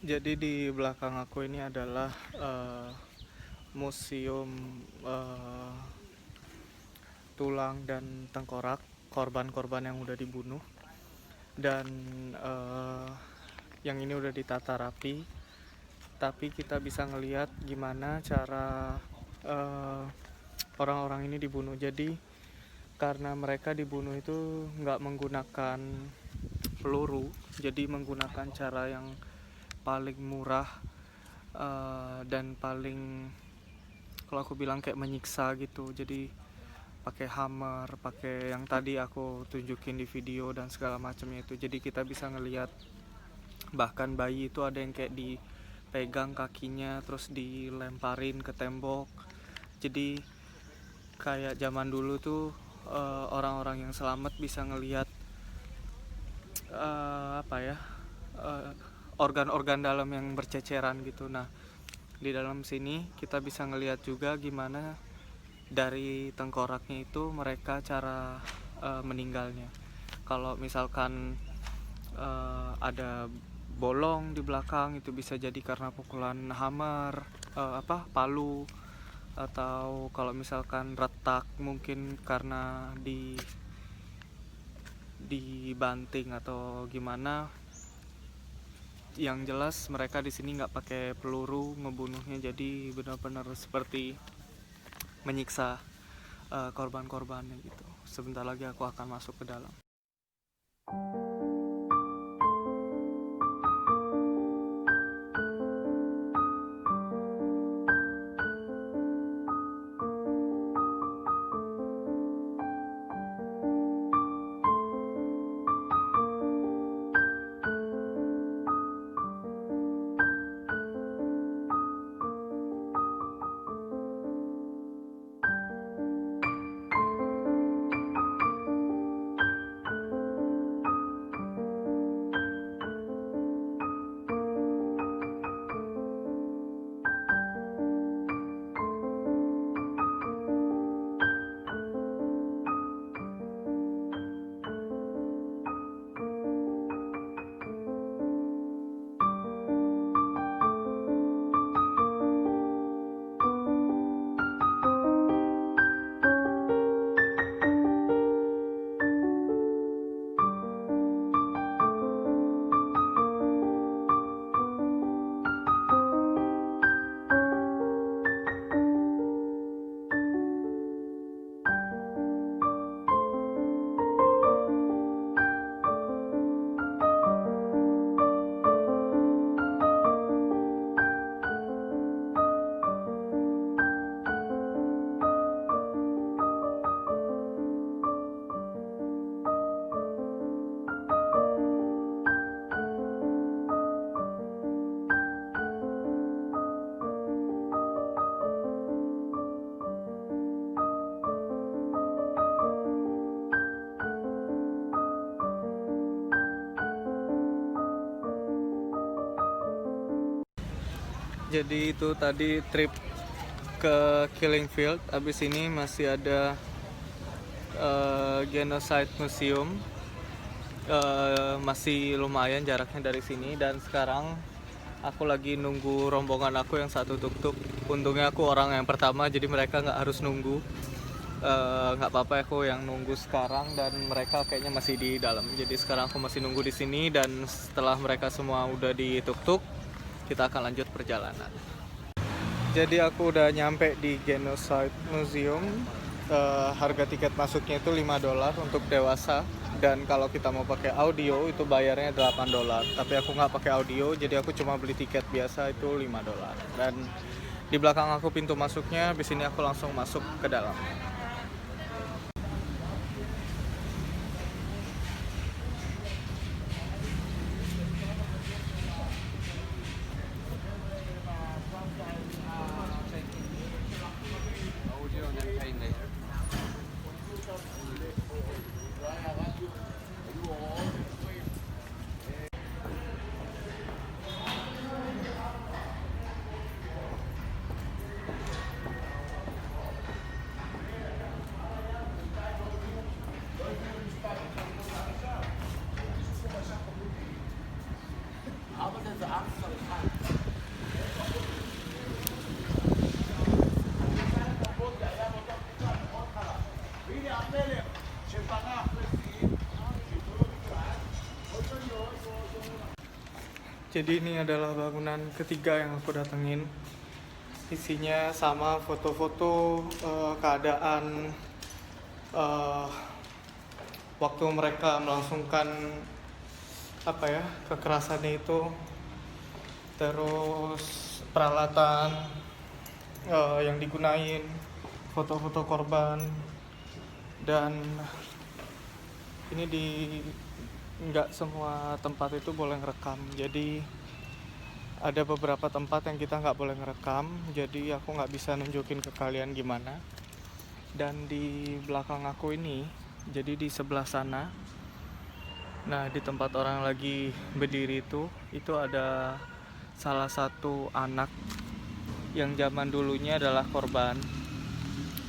Jadi di belakang aku ini adalah museum eh, tulang dan tengkorak korban-korban yang udah dibunuh, dan yang ini udah ditata rapi, tapi kita bisa ngelihat gimana cara eh, orang-orang ini dibunuh. Jadi karena mereka dibunuh itu nggak menggunakan peluru, jadi menggunakan cara yang paling murah dan paling, kalau aku bilang, kayak menyiksa gitu. Jadi pakai hammer, pakai yang tadi aku tunjukin di video dan segala macamnya itu. Jadi kita bisa ngelihat bahkan bayi itu ada yang kayak dipegang kakinya terus dilemparin ke tembok. Jadi kayak zaman dulu tuh orang-orang yang selamat bisa ngelihat apa ya, organ-organ dalam yang berceceran gitu. Nah, di dalam sini kita bisa ngelihat juga gimana dari tengkoraknya itu mereka cara meninggalnya. Kalau misalkan ada bolong di belakang, itu bisa jadi karena pukulan hammer, palu, atau kalau misalkan retak mungkin karena dibanting atau gimana. Yang jelas mereka di sini nggak pakai peluru ngebunuhnya, jadi benar-benar seperti menyiksa korban-korbannya gitu. Sebentar lagi aku akan masuk ke dalam. Jadi itu tadi trip ke Killing Field. Abis ini masih ada Genocide Museum. Masih lumayan jaraknya dari sini, dan sekarang aku lagi nunggu rombongan aku yang satu tuk-tuk. Untungnya aku orang yang pertama, jadi mereka nggak harus nunggu. Nggak apa-apa, aku yang nunggu sekarang, dan mereka kayaknya masih di dalam. Jadi sekarang aku masih nunggu di sini, dan setelah mereka semua udah di tuk-tuk, kita akan lanjut perjalanan. Jadi aku udah nyampe di Genocide Museum. Harga tiket masuknya itu $5 untuk dewasa, dan kalau kita mau pakai audio itu bayarnya $8. Tapi aku nggak pakai audio, jadi aku cuma beli tiket biasa itu $5. Dan di belakang aku pintu masuknya, di sini aku langsung masuk ke dalam. Jadi ini adalah bangunan ketiga yang aku datengin. Isinya sama foto-foto keadaan eh, waktu mereka melangsungkan apa ya, kekerasannya itu, terus peralatan yang digunain, foto-foto korban. Dan ini di nggak semua tempat itu boleh ngerekam, jadi ada beberapa tempat yang kita nggak boleh ngerekam, jadi aku nggak bisa nunjukin ke kalian gimana. Dan di belakang aku ini, jadi di sebelah sana, nah di tempat orang lagi berdiri itu ada salah satu anak yang zaman dulunya adalah korban,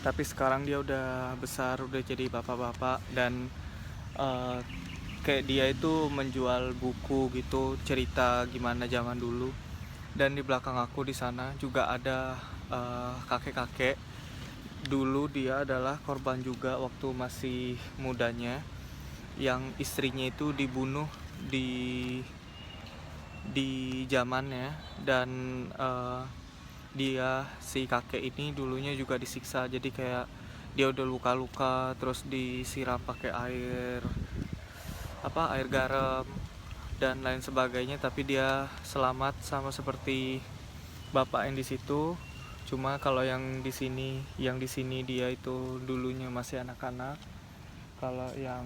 tapi sekarang dia udah besar, udah jadi bapak-bapak. Dan kayak dia itu menjual buku gitu, cerita gimana zaman dulu. Dan di belakang aku di sana juga ada kakek-kakek. Dulu dia adalah korban juga waktu masih mudanya, yang istrinya itu dibunuh di zamannya. Dan dia, si kakek ini dulunya juga disiksa, jadi kayak dia udah luka-luka, terus disiram pakai air garam dan lain sebagainya, tapi dia selamat sama seperti bapak yang di situ. Cuma kalau yang di sini dia itu dulunya masih anak-anak. Kalau yang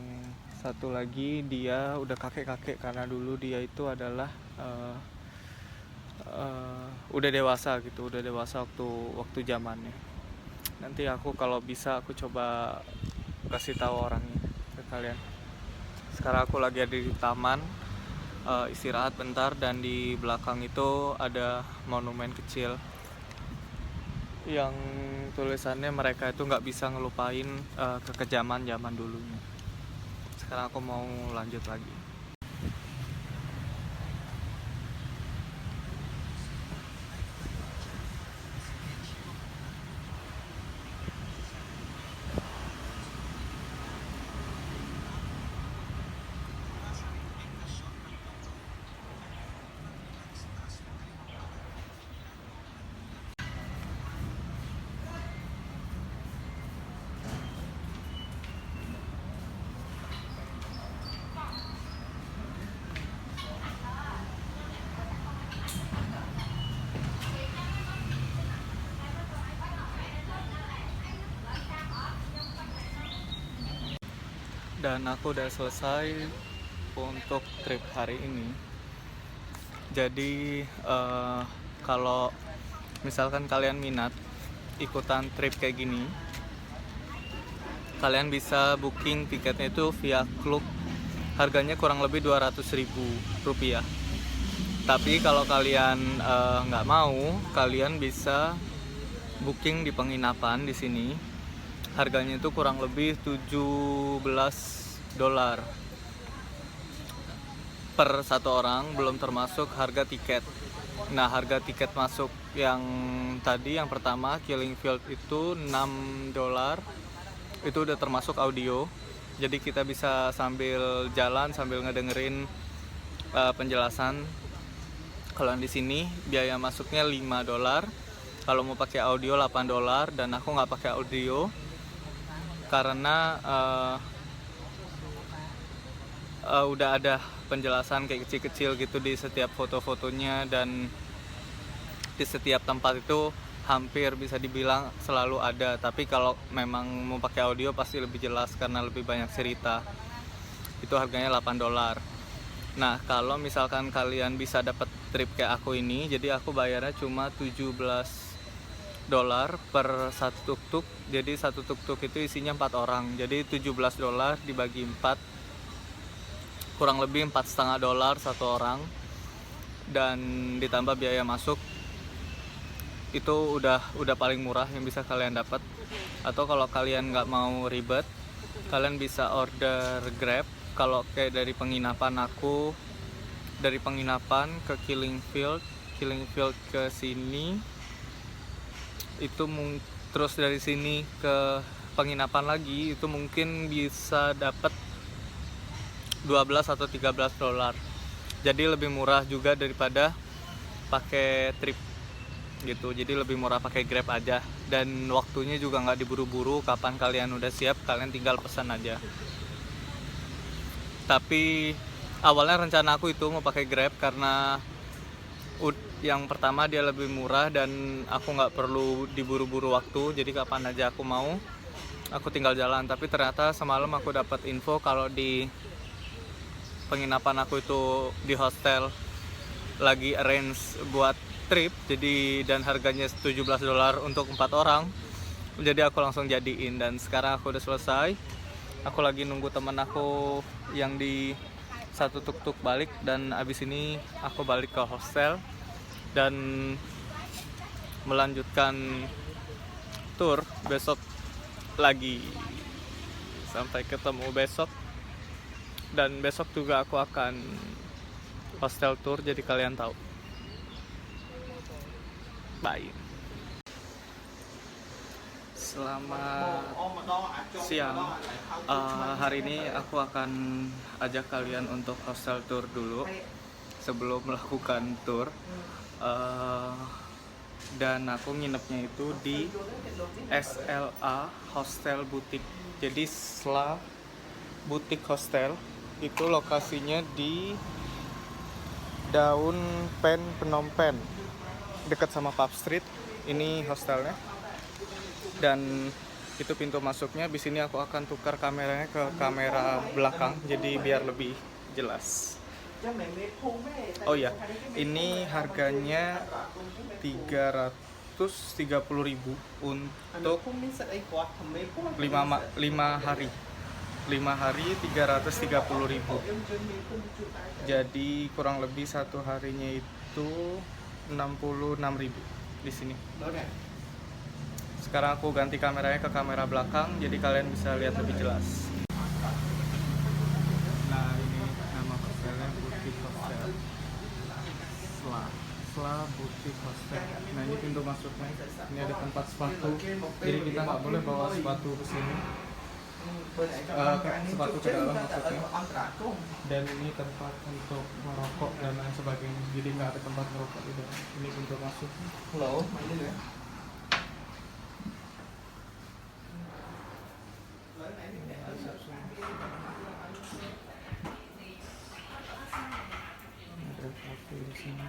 satu lagi dia udah kakek-kakek, karena dulu dia itu adalah udah dewasa gitu, udah dewasa waktu zamannya. Nanti aku kalau bisa aku coba kasih tahu orangnya ke kalian. Sekarang aku lagi ada di taman, istirahat bentar, dan di belakang itu ada monumen kecil yang tulisannya mereka itu nggak bisa ngelupain kekejaman zaman dulunya. Sekarang aku mau lanjut lagi. Dan aku udah selesai untuk trip hari ini. Jadi kalau misalkan kalian minat ikutan trip kayak gini, kalian bisa booking tiketnya itu via Klook. Harganya kurang lebih 200.000 rupiah. Tapi kalau kalian nggak mau, kalian bisa booking di penginapan di sini. Harganya itu kurang lebih $17 per satu orang, belum termasuk harga tiket. Nah, harga tiket masuk yang tadi, yang pertama Killing Field itu $6. Itu udah termasuk audio. Jadi kita bisa sambil jalan sambil ngedengerin penjelasan. Kalau di sini biaya masuknya $5. Kalau mau pakai audio $8, dan aku nggak pakai audio karena udah ada penjelasan kayak kecil-kecil gitu di setiap foto-fotonya, dan di setiap tempat itu hampir bisa dibilang selalu ada. Tapi kalau memang mau pakai audio pasti lebih jelas karena lebih banyak cerita. Itu harganya $8. Nah, kalau misalkan kalian bisa dapat trip kayak aku ini, jadi aku bayarnya cuma $17 per satu tuk-tuk. Jadi satu tuk-tuk itu isinya 4 orang, jadi $17 dibagi 4, kurang lebih $4,5 satu orang. Dan ditambah biaya masuk, itu udah paling murah yang bisa kalian dapat. Atau kalau kalian nggak mau ribet, kalian bisa order Grab. Kalau kayak dari penginapan ke Killing Field ke sini itu terus dari sini ke penginapan lagi, itu mungkin bisa dapat $12 atau $13. jadi lebih murah juga daripada pakai trip gitu. Jadi lebih murah pakai Grab aja, dan waktunya juga nggak diburu-buru. Kapan kalian udah siap, kalian tinggal pesan aja. Tapi awalnya rencana aku itu mau pakai Grab karena yang pertama dia lebih murah dan aku nggak perlu diburu-buru waktu, jadi kapan aja aku mau aku tinggal jalan. Tapi ternyata semalam aku dapat info kalau di penginapan aku itu di hostel lagi arrange buat trip, jadi dan harganya $17 untuk 4 orang. Jadi aku langsung jadiin, dan sekarang aku udah selesai. Aku lagi nunggu temen aku yang di satu tuk-tuk balik, dan abis ini aku balik ke hostel dan melanjutkan tour besok lagi. Sampai ketemu besok. Dan besok juga aku akan hostel tour, jadi kalian tahu. Bye. Selamat siang. Hari ini aku akan ajak kalian untuk hostel tour dulu sebelum melakukan tour. Dan aku nginepnya itu di SLA Hostel Boutique. Jadi SLA Boutique Hostel itu lokasinya di Daun Pen, Phnom Penh, dekat sama Pub Street. Ini hostelnya, dan itu pintu masuknya. Di sini aku akan tukar kameranya ke kamera belakang, jadi biar lebih jelas. Oh ya, ini harganya 330.000 untuk 5 hari. 5 hari 330.000. Jadi kurang lebih satu harinya itu 66.000 di sini. Sekarang aku ganti kameranya ke kamera belakang, jadi kalian bisa lihat lebih jelas. Nah, ini nama hostelnya Boutique Hostel. SLA Boutique Hostel. Nah, ini pintu masuknya. Ini ada tempat sepatu. Jadi kita nggak boleh bawa sepatu ke sini. Sepatu ke dalam maksudnya. Dan ini tempat untuk merokok dan lain sebagainya. Jadi nggak ada tempat merokok di dalam. Ini pintu masuk. Halo, main ya. Ada kafe di sini.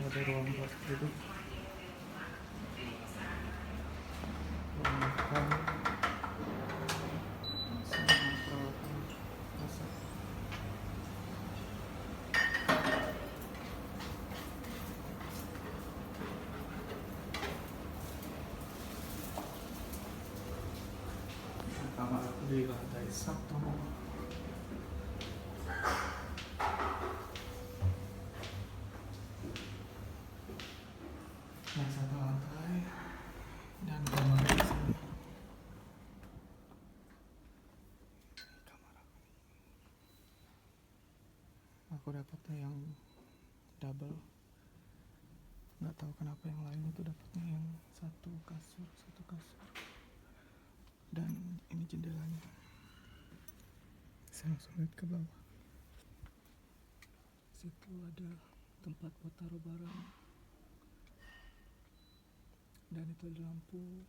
Ada ruang buat duduk. Ruang makan. Kamar aku di lantai 1. Yang satu lantai dan kamar di sini. Kamar aku dapatnya yang double. Nggak tahu kenapa yang lain itu dapatnya yang satu kasur. Dan ini jendelanya, saya langsung lihat ke bawah. Situ ada tempat buat taruh barang, dan itu ada lampu.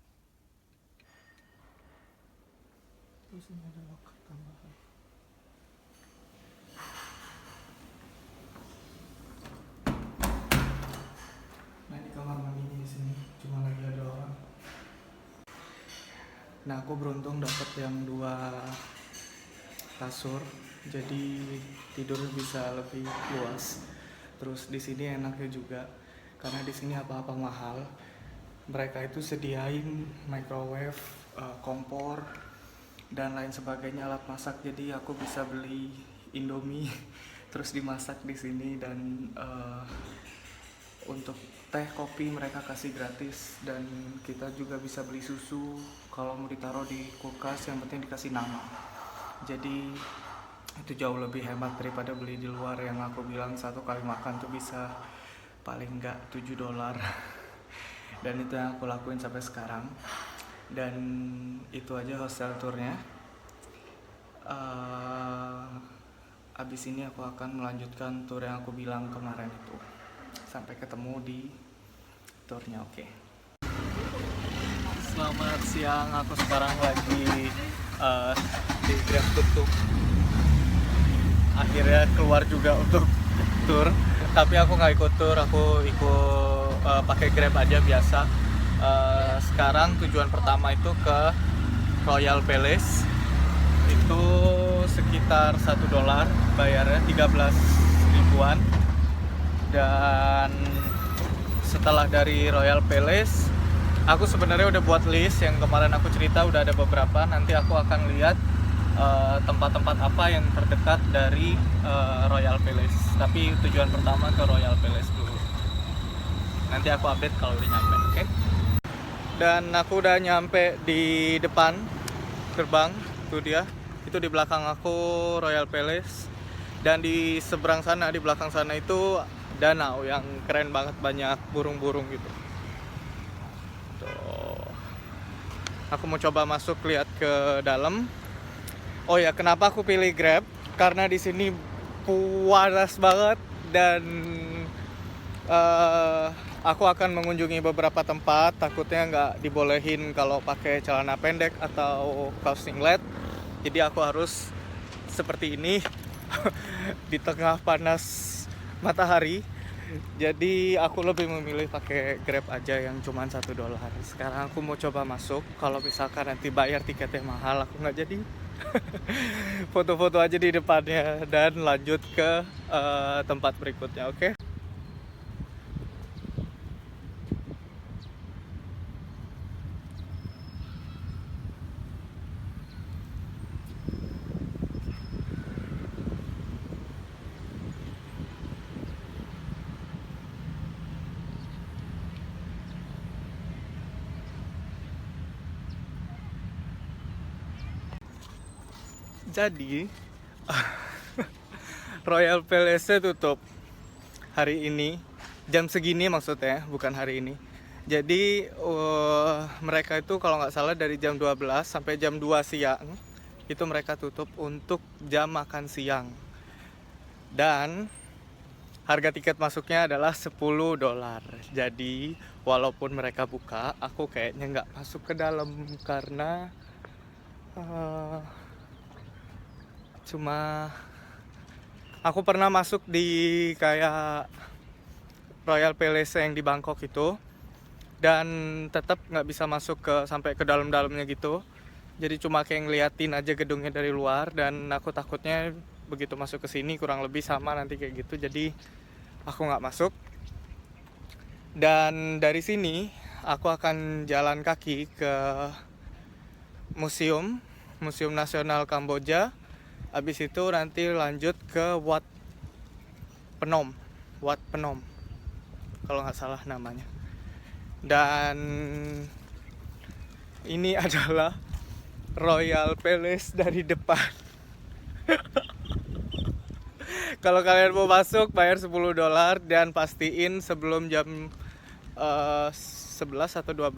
Terus ini ada loker tambahan. Nah, ini kamar mandinya di sini, cuma lagi ada orang. Nah, aku beruntung dapat yang 2 kasur, jadi tidur bisa lebih luas. Terus di sini enaknya juga karena di sini apa-apa mahal. Mereka itu sediain microwave, kompor, dan lain sebagainya, alat masak. Jadi aku bisa beli Indomie terus dimasak di sini, dan untuk teh, kopi mereka kasih gratis, dan kita juga bisa beli susu kalau mau ditaruh di kulkas, yang penting dikasih nama. Jadi itu jauh lebih hemat daripada beli di luar, yang aku bilang satu kali makan tuh bisa paling enggak $7. Dan itu yang aku lakuin sampai sekarang. Dan itu aja hostel tournya. Abis habis ini aku akan melanjutkan tour yang aku bilang kemarin itu. Sampai ketemu di tournya, oke. Selamat siang, aku sekarang lagi di Grab Tuk. Akhirnya keluar juga untuk tour, tapi aku nggak ikut tour, aku ikut pakai Grab aja biasa. Sekarang tujuan pertama itu ke Royal Palace. Itu sekitar $1 bayarnya 13 ribuan. Dan setelah dari Royal Palace, aku sebenarnya udah buat list yang kemarin aku cerita, udah ada beberapa. Nanti aku akan lihat tempat-tempat apa yang terdekat dari Royal Palace. Tapi tujuan pertama ke Royal Palace dulu. Nanti aku update kalau udah nyampe, oke? Dan aku udah nyampe di depan gerbang, itu dia. Itu di belakang aku Royal Palace. Dan di seberang sana, di belakang sana itu danau yang keren banget, banyak burung-burung gitu. Tuh. Aku mau coba masuk lihat ke dalam. Oh ya, kenapa aku pilih Grab? Karena di sini panas banget dan aku akan mengunjungi beberapa tempat. Takutnya nggak dibolehin kalau pakai celana pendek atau kaos singlet. Jadi aku harus seperti ini di tengah panas matahari. Jadi aku lebih memilih pakai Grab aja yang cuma $1. Sekarang aku mau coba masuk. Kalau misalkan nanti bayar tiketnya mahal, aku nggak jadi. Foto-foto aja di depannya dan lanjut ke tempat berikutnya, oke? Jadi Royal Palace tutup hari ini, jam segini maksudnya, bukan hari ini. Jadi mereka itu kalau nggak salah dari jam 12 sampai jam 2 siang itu mereka tutup untuk jam makan siang. Dan harga tiket masuknya adalah $10. Jadi walaupun mereka buka, aku kayaknya nggak masuk ke dalam karena cuma aku pernah masuk di kayak Royal Palace yang di Bangkok itu, dan tetap nggak bisa masuk sampai ke dalam-dalamnya gitu. Jadi cuma kayak ngeliatin aja gedungnya dari luar, dan aku takutnya begitu masuk ke sini kurang lebih sama nanti kayak gitu. Jadi aku nggak masuk. Dan dari sini aku akan jalan kaki ke Museum Nasional Kamboja. Habis itu nanti lanjut ke Wat Phnom kalau nggak salah namanya. Dan ini adalah Royal Palace dari depan. Kalau kalian mau masuk bayar $10 dan pastiin sebelum jam 11 atau 12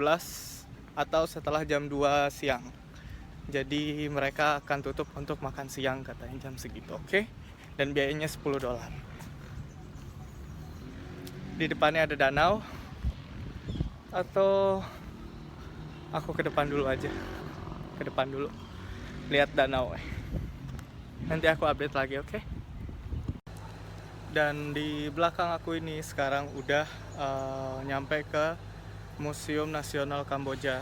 atau setelah jam 2 siang. Jadi mereka akan tutup untuk makan siang katanya jam segitu, oke? Dan biayanya $10. Di depannya ada danau. Atau aku ke depan dulu aja. Ke depan dulu. Lihat danau. Nanti aku update lagi, oke? Dan di belakang aku ini sekarang udah nyampe ke Museum Nasional Kamboja.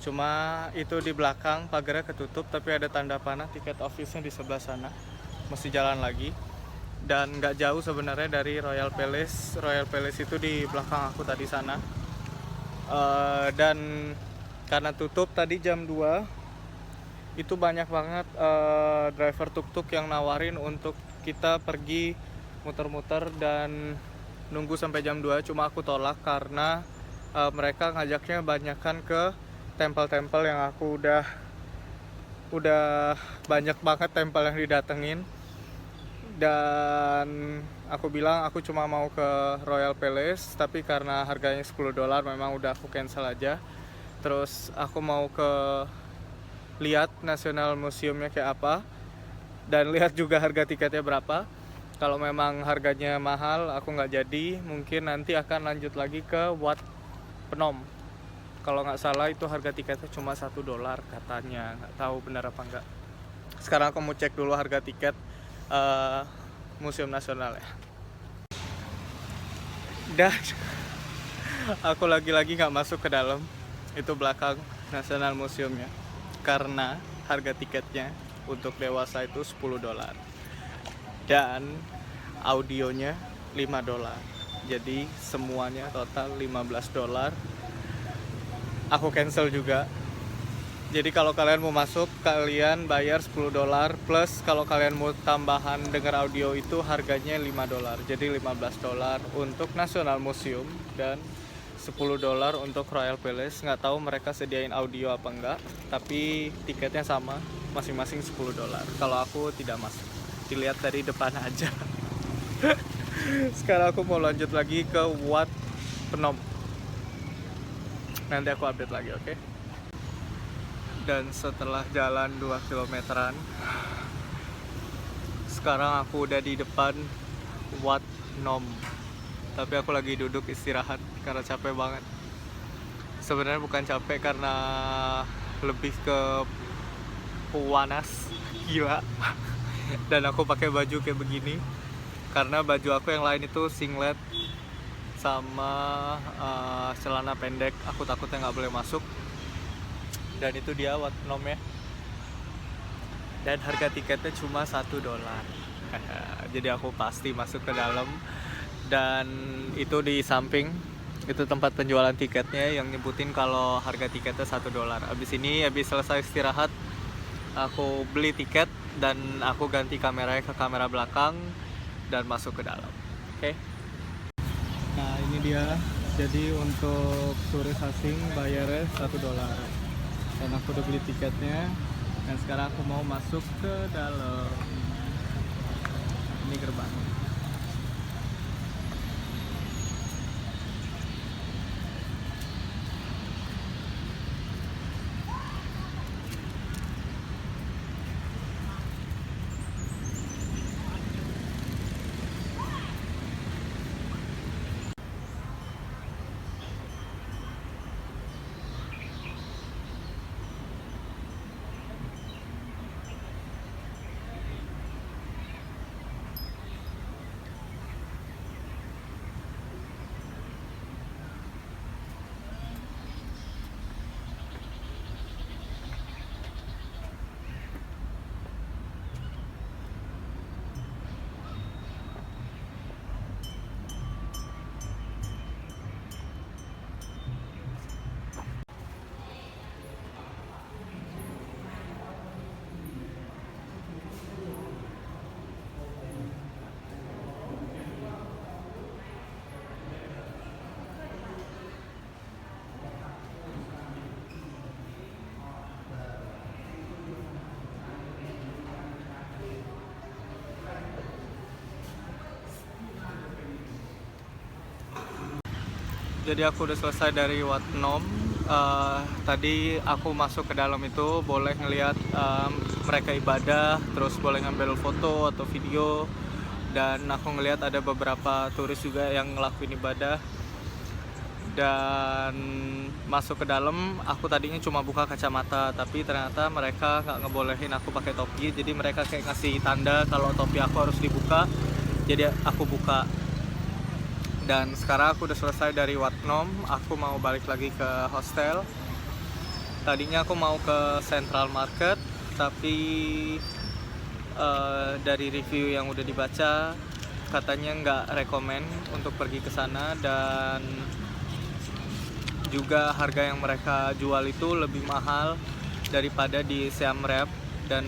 Cuma itu di belakang, pagarnya ketutup, tapi ada tanda panah tiket office-nya di sebelah sana. Mesti jalan lagi. Dan nggak jauh sebenarnya dari Royal Palace. Royal Palace itu di belakang aku tadi sana. Dan karena tutup tadi jam 2, itu banyak banget driver tuk-tuk yang nawarin untuk kita pergi muter-muter dan nunggu sampai jam 2. Cuma aku tolak karena mereka ngajaknya banyakan ke tempel-tempel yang aku udah banyak banget tempel yang didatengin. Dan aku bilang aku cuma mau ke Royal Palace, tapi karena harganya $10 memang udah aku cancel aja. Terus aku mau lihat National Museumnya kayak apa. dan lihat juga harga tiketnya berapa. Kalau memang harganya mahal, aku nggak jadi, mungkin nanti akan lanjut lagi ke Wat Phnom. Kalau nggak salah itu harga tiketnya cuma $1 katanya, nggak tahu benar apa enggak. Sekarang aku mau cek dulu harga tiket Museum Nasional ya. Dan aku lagi-lagi nggak masuk ke dalam, itu belakang National Museumnya, karena harga tiketnya untuk dewasa itu $10 dan audionya $5. Jadi semuanya total $15. Aku cancel juga. Jadi kalau kalian mau masuk, kalian bayar $10 plus kalau kalian mau tambahan denger audio itu harganya $5. Jadi $15 untuk National Museum dan $10 untuk Royal Palace. Nggak tahu mereka sediain audio apa enggak, tapi tiketnya sama, masing-masing $10. Kalau aku tidak masuk, dilihat dari depan aja. Sekarang aku mau lanjut lagi ke Wat Phnom. Nanti aku update lagi, oke? Dan setelah jalan 2 kilometeran, sekarang aku udah di depan Wat Phnom. Tapi aku lagi duduk istirahat karena capek banget. Sebenarnya bukan capek, karena lebih ke panas, gila. Dan aku pakai baju kayak begini karena baju aku yang lain itu singlet sama celana pendek. Aku takutnya nggak boleh masuk. Dan itu dia Wat Phnom ya. Dan harga tiketnya cuma $1. Jadi aku pasti masuk ke dalam. Dan itu di samping itu tempat penjualan tiketnya yang nyebutin kalau harga tiketnya $1. Abis selesai istirahat, aku beli tiket dan aku ganti kameranya ke kamera belakang dan masuk ke dalam. Oke. Nah, ini dia. Jadi untuk turis asing bayarnya $1. Dan aku udah beli tiketnya. Dan sekarang aku mau masuk ke dalam. Ini gerbang. Jadi aku udah selesai dari Wat Phnom. Tadi aku masuk ke dalam itu boleh ngelihat mereka ibadah, terus boleh ngambil foto atau video, dan aku ngelihat ada beberapa turis juga yang ngelakuin ibadah. Dan masuk ke dalam, aku tadinya cuma buka kacamata, tapi ternyata mereka nggak ngebolehin aku pakai topi. Jadi mereka kayak ngasih tanda kalau topi aku harus dibuka, jadi aku buka. Dan sekarang aku udah selesai dari Wat Phnom, aku mau balik lagi ke hostel. Tadinya aku mau ke Central Market, tapi dari review yang udah dibaca katanya nggak rekomen untuk pergi ke sana, dan juga harga yang mereka jual itu lebih mahal daripada di Siam Reap. Dan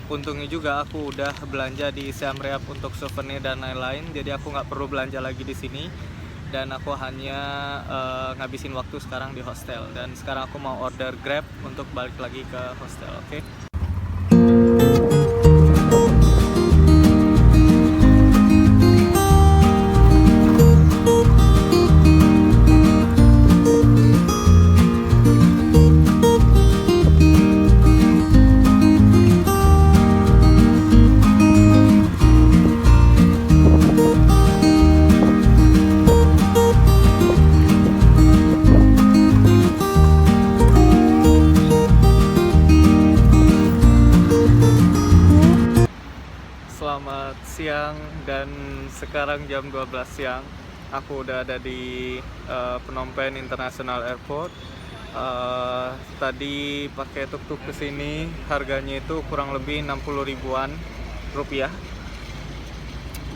untungnya juga aku udah belanja di Siam Reap untuk souvenir dan lain-lain, jadi aku nggak perlu belanja lagi di sini, dan aku hanya ngabisin waktu sekarang di hostel. Dan sekarang aku mau order Grab untuk balik lagi ke hostel, oke? Selamat siang dan sekarang jam 12 siang. Aku udah ada di Phnom Penh International Airport. Tadi pakai tuk-tuk ke sini, harganya itu kurang lebih 60 ribuan rupiah.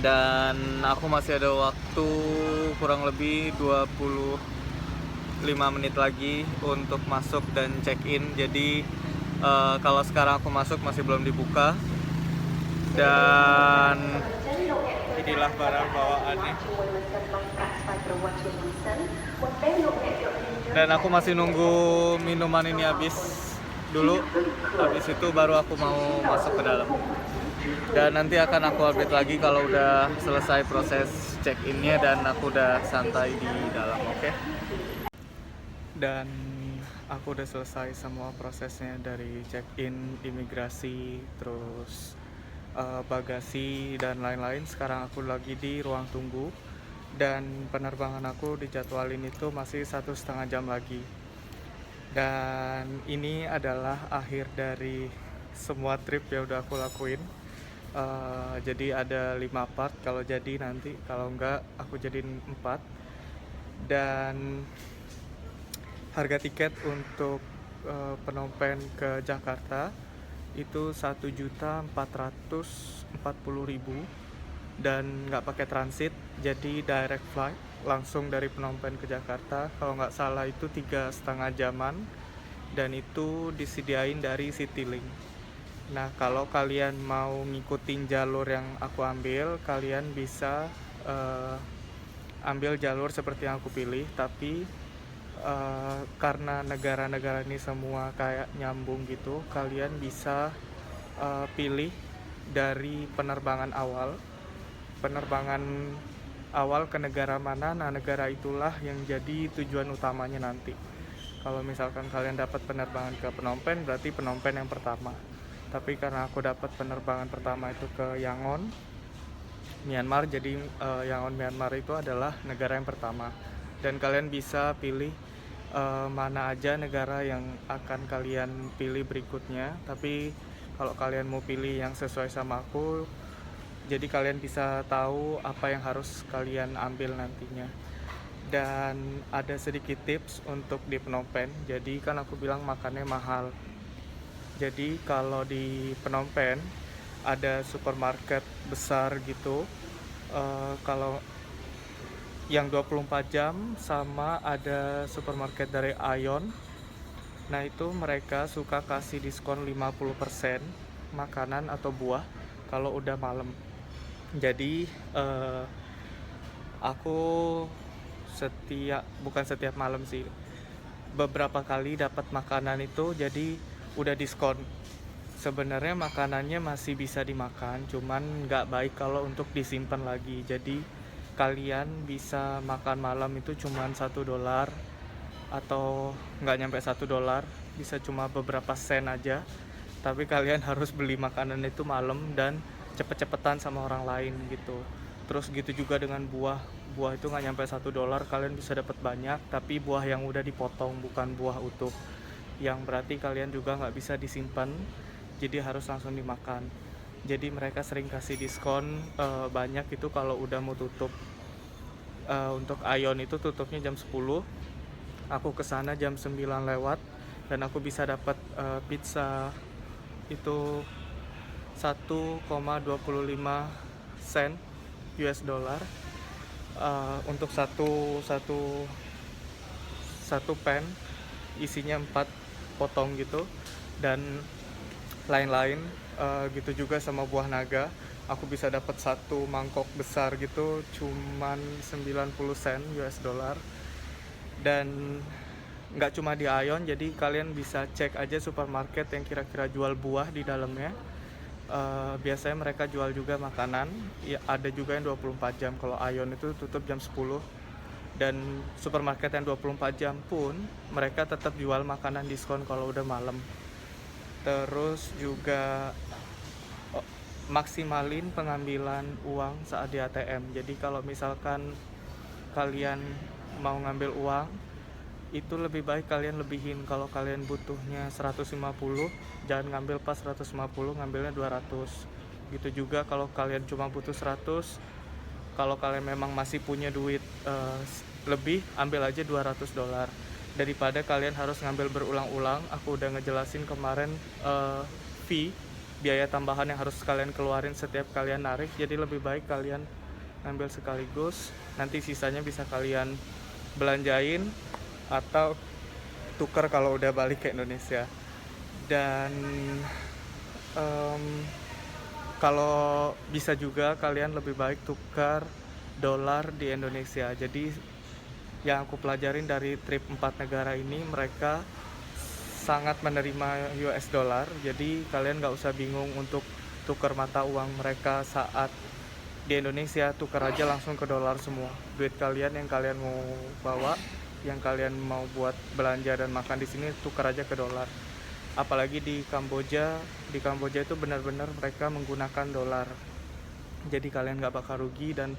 Dan aku masih ada waktu kurang lebih 25 menit lagi untuk masuk dan check-in. Jadi kalau sekarang aku masuk masih belum dibuka. Dan inilah barang bawaannya. Dan aku masih nunggu minuman ini habis dulu. Habis itu baru aku mau masuk ke dalam. Dan nanti akan aku update lagi kalau udah selesai proses check-innya dan aku udah santai di dalam, oke? Dan aku udah selesai semua prosesnya dari check-in, imigrasi, terus bagasi dan lain-lain. Sekarang aku lagi di ruang tunggu dan penerbangan aku dijadwalin itu masih 1,5 jam lagi. Dan ini adalah akhir dari semua trip yang udah aku lakuin. Jadi ada 5 part kalau jadi nanti, kalau enggak aku jadiin 4. Dan harga tiket untuk Phnom Penh ke Jakarta itu 1.440.000 dan nggak pakai transit, jadi direct flight langsung dari Phnom Penh ke Jakarta. Kalau nggak salah itu 3,5 jaman dan itu disediain dari Citylink. Nah, kalau kalian mau ngikutin jalur yang aku ambil, kalian bisa ambil jalur seperti yang aku pilih, tapi karena negara-negara ini semua kayak nyambung gitu, kalian bisa pilih dari penerbangan awal ke negara mana. Nah, negara itulah yang jadi tujuan utamanya nanti. Kalau misalkan kalian dapat penerbangan ke Phnom Penh, berarti Phnom Penh yang pertama. Tapi karena aku dapat penerbangan pertama itu ke Yangon, Myanmar, jadi Yangon Myanmar itu adalah negara yang pertama. Dan kalian bisa pilih mana aja negara yang akan kalian pilih berikutnya. Tapi kalau kalian mau pilih yang sesuai sama aku, jadi kalian bisa tahu apa yang harus kalian ambil nantinya. Dan ada sedikit tips untuk di Phnom Penh. Jadi kan aku bilang makannya mahal. Jadi kalau di Phnom Penh ada supermarket besar gitu, kalau yang 24 jam, sama ada supermarket dari Aeon. Nah, itu mereka suka kasih diskon 50% makanan atau buah kalau udah malam. Jadi aku bukan setiap malam sih, beberapa kali dapat makanan itu jadi udah diskon. Sebenarnya makanannya masih bisa dimakan, cuman nggak baik kalau untuk disimpan lagi. Jadi kalian bisa makan malam itu cuman $1 atau nggak nyampe $1, bisa cuma beberapa sen aja. Tapi kalian harus beli makanan itu malam dan cepet-cepetan sama orang lain gitu. Terus gitu juga dengan buah itu nggak nyampe $1, kalian bisa dapat banyak, tapi buah yang udah dipotong, bukan buah utuh, yang berarti kalian juga nggak bisa disimpan, jadi harus langsung dimakan. Jadi mereka sering kasih diskon banyak itu kalau udah mau tutup. Untuk Aeon itu tutupnya jam 10. Aku kesana jam 9 lewat dan aku bisa dapat pizza itu 1,25 sen US dollar untuk satu pan isinya 4 potong gitu, dan lain-lain. Gitu juga sama buah naga, aku bisa dapat 1 mangkok besar gitu cuman 90 sen US dollar. Dan nggak cuma di Aeon, jadi kalian bisa cek aja supermarket yang kira-kira jual buah di dalamnya. Biasanya mereka jual juga makanan ya, ada juga yang 24 jam. Kalau Aeon itu tutup jam 10. Dan supermarket yang 24 jam pun mereka tetap jual makanan diskon kalau udah malam. Terus juga maksimalin pengambilan uang saat di ATM. Jadi kalau misalkan kalian mau ngambil uang, itu lebih baik kalian lebihin. Kalau kalian butuhnya 150, jangan ngambil pas 150, ngambilnya 200. Gitu juga kalau kalian cuma butuh 100, kalau kalian memang masih punya duit lebih, ambil aja $200 daripada kalian harus ngambil berulang-ulang. Aku udah ngejelasin kemarin fee, biaya tambahan yang harus kalian keluarin setiap kalian narik. Jadi lebih baik kalian ngambil sekaligus, nanti sisanya bisa kalian belanjain atau tuker kalau udah balik ke Indonesia. Dan kalau bisa juga kalian lebih baik tukar dolar di Indonesia. Jadi yang aku pelajarin dari trip 4 negara ini, mereka sangat menerima US dollar. Jadi kalian nggak usah bingung untuk tukar mata uang mereka saat di Indonesia. Tukar aja langsung ke dolar semua. Duit kalian yang kalian mau bawa, yang kalian mau buat belanja dan makan di sini, tukar aja ke dolar. Apalagi di Kamboja itu benar-benar mereka menggunakan dolar. Jadi kalian nggak bakal rugi dan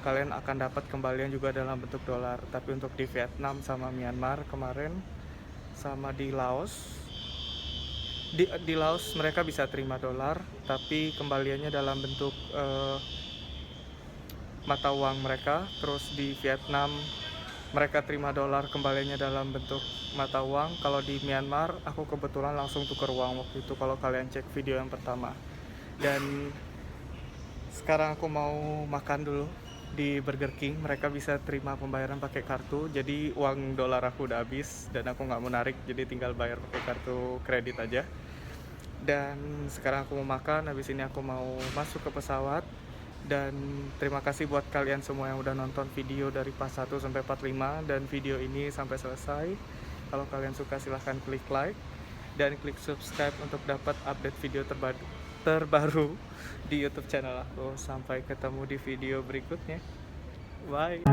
kalian akan dapat kembalian juga dalam bentuk dolar. Tapi untuk di Vietnam sama Myanmar kemarin, sama di Laos, di Laos mereka bisa terima dolar, tapi kembaliannya dalam bentuk mata uang mereka. Terus di Vietnam mereka terima dolar, kembaliannya dalam bentuk mata uang. Kalau di Myanmar aku kebetulan langsung tuker uang waktu itu, kalau kalian cek video yang pertama. Dan sekarang aku mau makan dulu di Burger King. Mereka bisa terima pembayaran pakai kartu, jadi uang dolar aku udah habis dan aku nggak mau narik, jadi tinggal bayar pakai kartu kredit aja. Dan sekarang aku mau makan, habis ini aku mau masuk ke pesawat. Dan terima kasih buat kalian semua yang udah nonton video dari pas 1 sampai 45 dan video ini sampai selesai. Kalau kalian suka silahkan klik like dan klik subscribe untuk dapat update video terbaru di YouTube channel aku. Sampai ketemu di video berikutnya. Bye.